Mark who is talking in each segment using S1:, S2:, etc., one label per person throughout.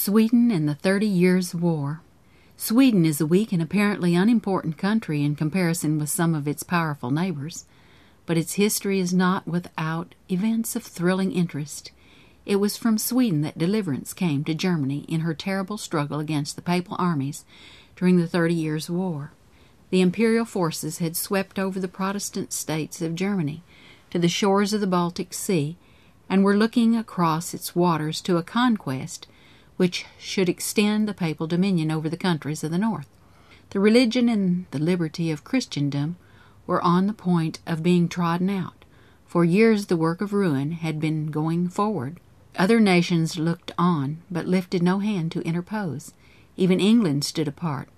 S1: Sweden and the 30 Years' War. Sweden is a weak and apparently unimportant country in comparison with some of its powerful neighbors, but its history is not without events of thrilling interest. It was from Sweden that deliverance came to Germany in her terrible struggle against the papal armies during the 30 Years' War. The imperial forces had swept over the Protestant states of Germany to the shores of the Baltic Sea and were looking across its waters to a conquest which should extend the papal dominion over the countries of the north. The religion and the liberty of Christendom were on the point of being trodden out. For years the work of ruin had been going forward. Other nations looked on, but lifted no hand to interpose. Even England stood apart.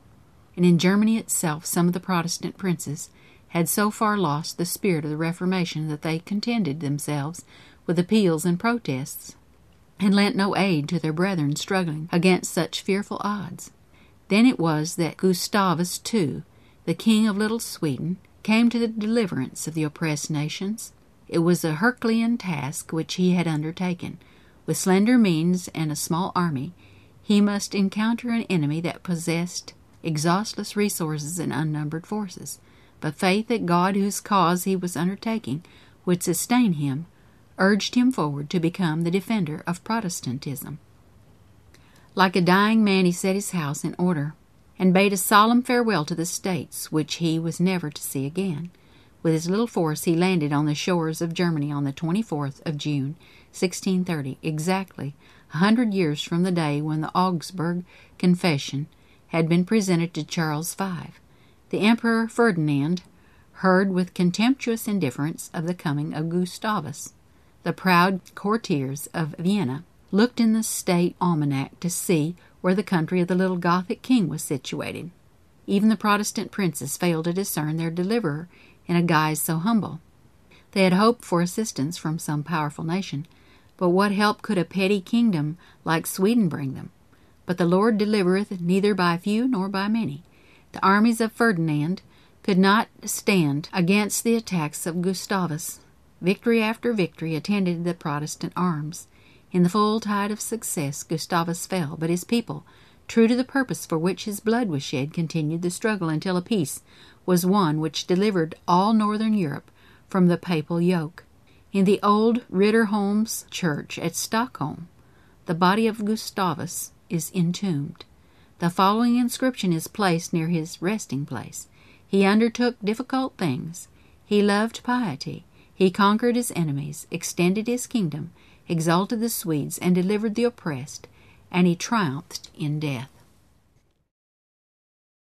S1: And in Germany itself some of the Protestant princes had so far lost the spirit of the Reformation that they contented themselves with appeals and protests, and lent no aid to their brethren struggling against such fearful odds. Then it was that Gustavus II, the king of Little Sweden, came to the deliverance of the oppressed nations. It was a Herculean task which he had undertaken. With slender means and a small army, he must encounter an enemy that possessed exhaustless resources and unnumbered forces. But faith that God, whose cause he was undertaking, would sustain him, urged him forward to become the defender of Protestantism. Like a dying man he set his house in order, and bade a solemn farewell to the states which he was never to see again. With his little force he landed on the shores of Germany on the 24th of June, 1630, exactly 100 years from the day when the Augsburg Confession had been presented to Charles V. The Emperor Ferdinand heard with contemptuous indifference of the coming of Gustavus. The proud courtiers of Vienna looked in the state almanac to see where the country of the little Gothic king was situated. Even the Protestant princes failed to discern their deliverer in a guise so humble. They had hoped for assistance from some powerful nation, but what help could a petty kingdom like Sweden bring them? But the Lord delivereth neither by few nor by many. The armies of Ferdinand could not stand against the attacks of Gustavus. Victory after victory attended the Protestant arms. In the full tide of success Gustavus fell, but his people, true to the purpose for which his blood was shed, continued the struggle until a peace was won which delivered all northern Europe from the papal yoke. In the old Ridderholms church at Stockholm, the body of Gustavus is entombed. The following inscription is placed near his resting place. He undertook difficult things. He loved piety. He conquered his enemies, extended his kingdom, exalted the Swedes, and delivered the oppressed, and he triumphed in death.